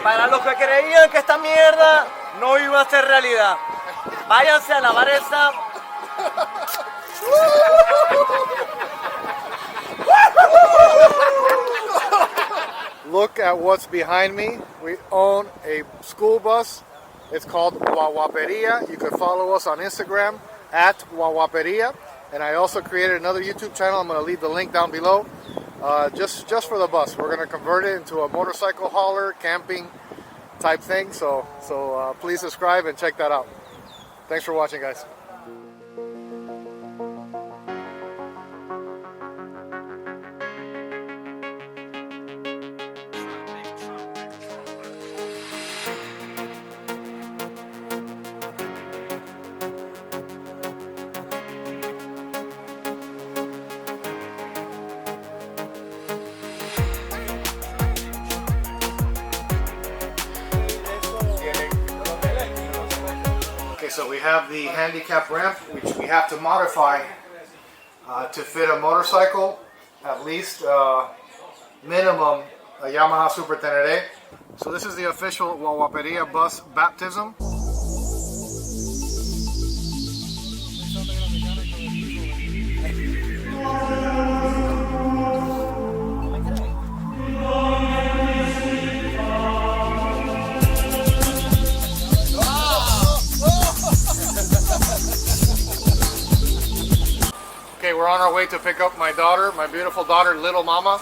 Para los que creían que esta mierda no iba a ser realidad, váyanse a lavar esa. Look at what's behind me. We own a school bus. It's called WaWaPeria. You can follow us on Instagram at WaWaPeria. And I also created another YouTube channel. I'm going to leave the link down below. Just for the bus. We're going to convert it into a motorcycle hauler, camping type thing. So please subscribe and check that out. Thanks for watching, guys. So we have the handicap ramp, which we have to modify to fit a motorcycle, at least minimum a Yamaha Super Tenere. So this is the official WaWaPeria bus baptism. Okay, we're on our way to pick up my daughter, my beautiful daughter, Little Mama,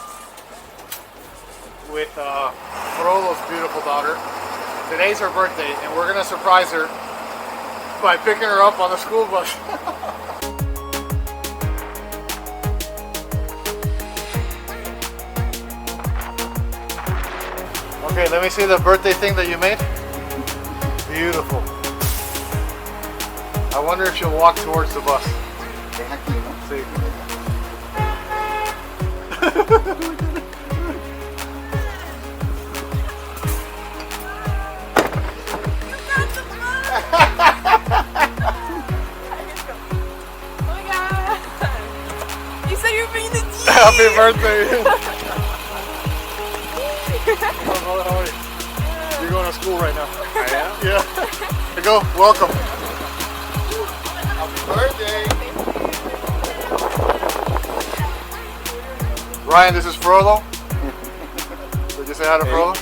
with Frodo's beautiful daughter. Today's her birthday, and we're gonna surprise her by picking her up on the school bus. Okay, let me see the birthday thing that you made. Beautiful. I wonder if she'll walk towards the bus. Sí. You said you were being the D. Happy birthday! How are you? You're going to school right now. I am? Yeah. Here you go. Welcome. Happy birthday! Ryan, this is Frodo. Did you say hi to Frodo?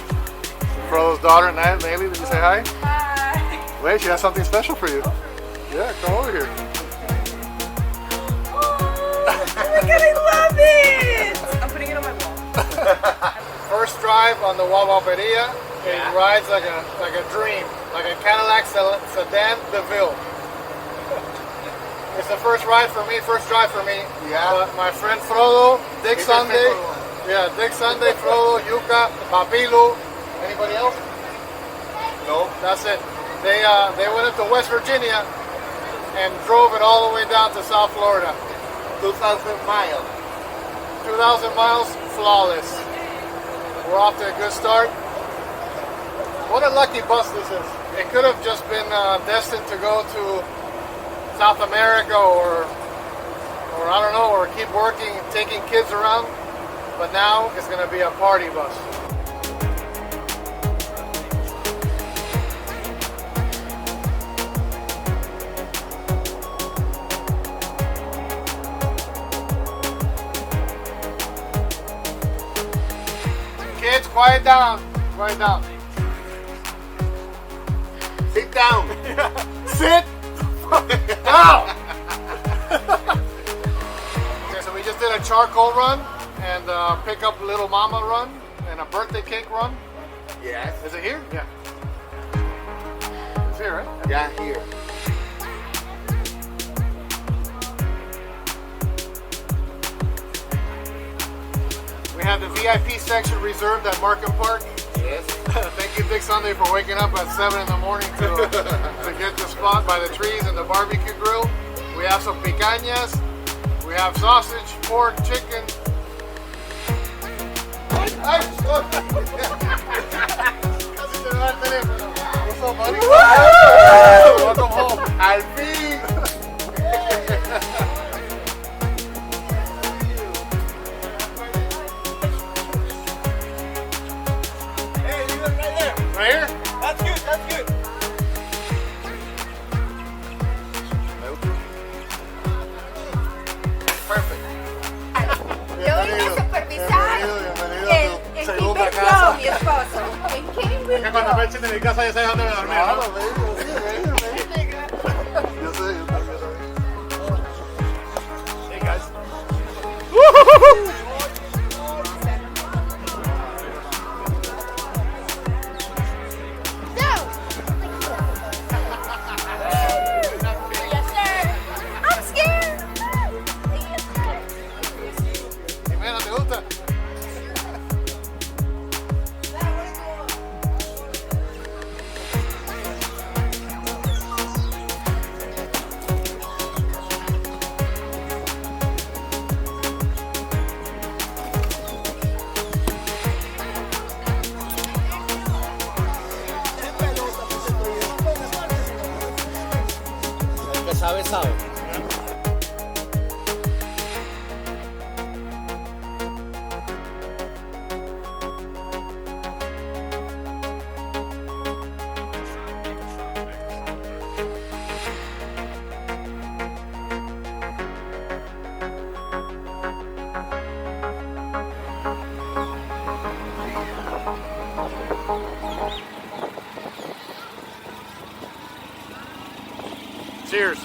Frodo's daughter, Nayeli, did you say hi? Hi. Wait, she has something special for you. Yeah, come over here. Oh my god, I love it! I'm putting it on my wall. First drive on the WaWaPeria. It rides like a dream, like a Cadillac sedan DeVille. It's the first ride for me, first drive for me. Yeah. My friend Frodo, Dick Sunday. Yeah, Dick Sunday, Frodo, Yuka, Papilu. Anybody else? No. That's it. They went up to West Virginia and drove it all the way down to South Florida. 2,000 miles. 2,000 miles, flawless. We're off to a good start. What a lucky bus this is. It could have just been destined to go to South America or I don't know, or keep working, taking kids around. But now it's going to be a party bus. Kids, quiet down. Quiet down. Sit down. Sit down. Okay, so we just did a charcoal run and pick up Little Mama run and a birthday cake run. Yes. Is it here? Yeah. It's here, right? Yeah, here. We have the VIP section reserved at Markham Park. Yes. Thank you, Dick Sunday, for waking up at 7 in the morning to get the spot by the trees and the barbecue grill. We have some picañas. We have sausage, pork, chicken. What's up, buddy? Welcome home. Al fin. cosa. ¿En qué Es que cuando me echen de mi casa ya sabes dónde me dormir, ¿no? Claro, baby. Yo sé. Hey guys. Yes, sir. I'm scared. Jimena, ¿te gusta? El que sabe, sabe. Cheers.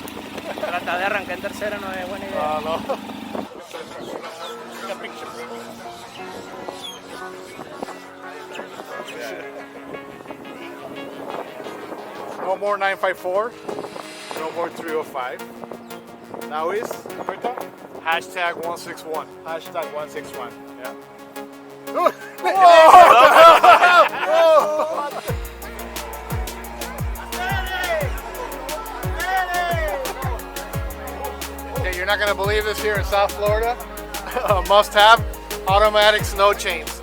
Trata de arrancar en tercera no es buena idea. No, no. No more 954. No more 305. Now is hashtag 161. Hashtag 161. Yeah. Okay, you're not going to believe this here in South Florida. A must-have, automatic snow chains.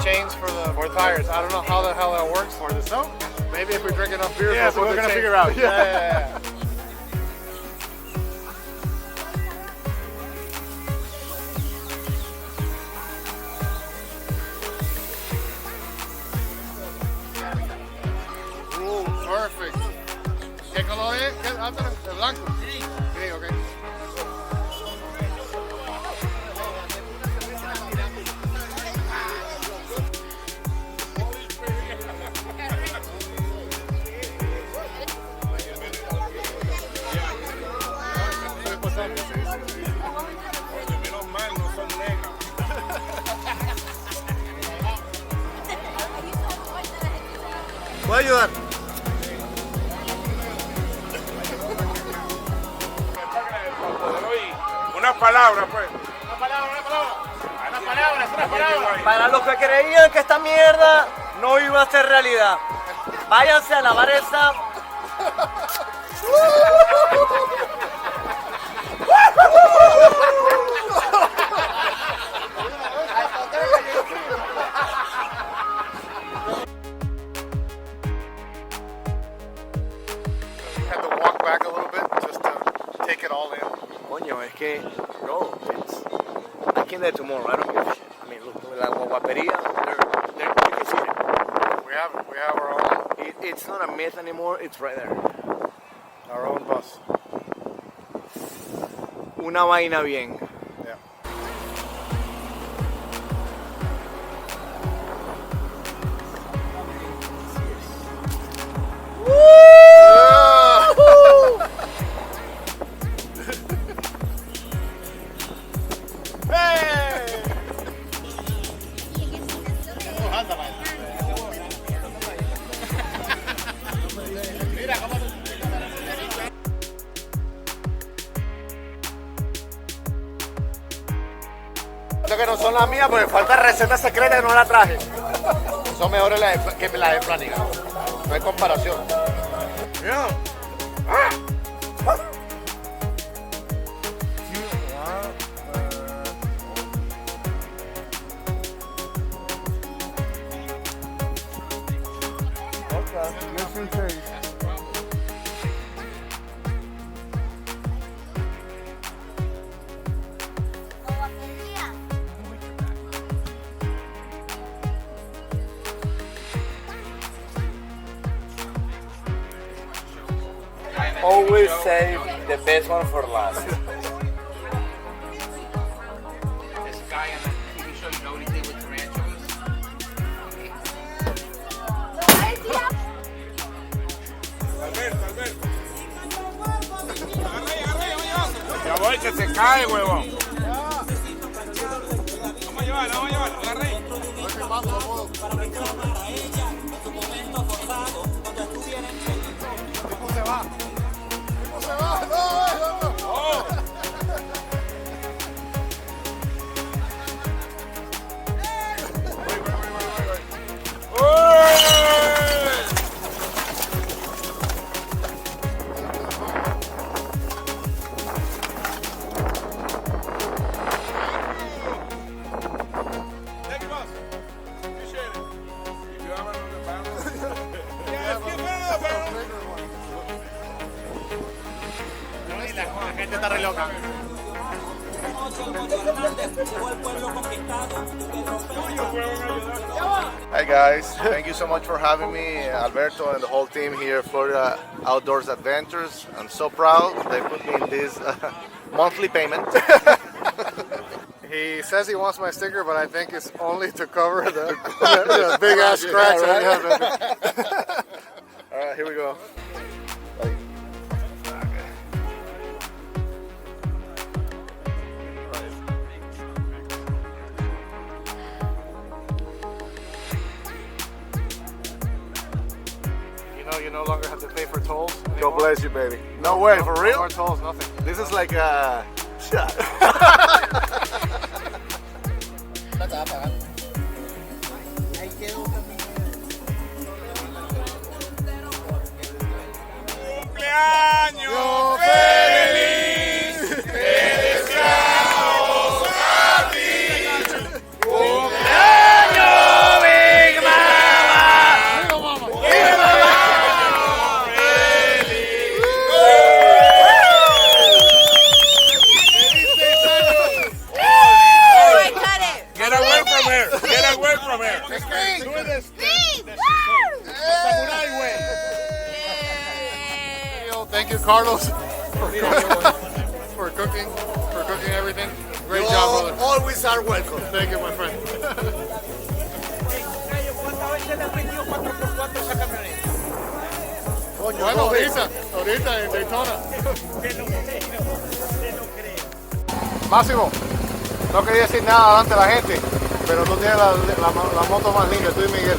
Chains for the tires. I don't know how the hell that works. For the snow? Maybe if we drink enough beer, Yeah, so we're gonna figure out. Yeah. Perfect. ¿Qué color es? ¿El blanco? Sí. Sí, ok. ¿Puedo ayudar? Una palabra, pues. Para los que creían que esta mierda no iba a ser realidad, váyanse a lavar esa. Had to walk back a little bit just to take it all in. Coño, es que, bro, I came there tomorrow. I don't give a shit. I mean, look, la WaWaPeria, you can see it. We have our own It's not a myth anymore. It's right there. bus. Una vaina bien. Yeah. Que no son las mías porque falta receta secreta que no la traje. Son mejores que las de Flanagan. No hay comparación. Always save the best one for last. Cae, huevón. La gente está re loca. Hi guys, thank you so much for having me, Alberto and the whole team here at Florida Outdoors Adventures. I'm so proud they put me in this monthly payment. He says he wants my sticker, but I think it's only to cover the big ass scratch. Yeah, Right? All right, here we go. You no longer have to pay for tolls anymore. God bless you, baby. No way, for No real? more tolls, nothing. This is like a shot. ¡Cumpleaños feliz! ¡Te deseamos a ti! ¡Cumpleaños, Big Mama! ¡Big Mama! ¡Feliz! Get away from here! Get away from here! Do this. Samurai way. Thank you, Carlos, for cooking everything. Great job, brother. Always are welcome. Thank you, my friend. Bueno, ahorita en Daytona. Máximo, no quería decir nada delante de la gente, pero tú tienes la moto más linda, tú y Miguel.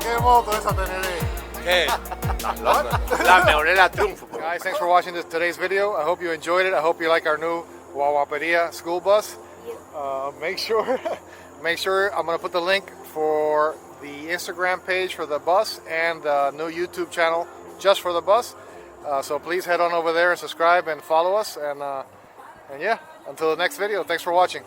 ¿Qué moto esa teneré? ¿Qué? La mejor es la Triunfo. Guys, thanks for watching today's video. I hope you enjoyed it. I hope you like our new WaWaPeria school bus. Make sure I'm going to put the link for the Instagram page for the bus and the new YouTube channel just for the bus. So please head on over there and subscribe and follow us. And yeah, until the next video, thanks for watching.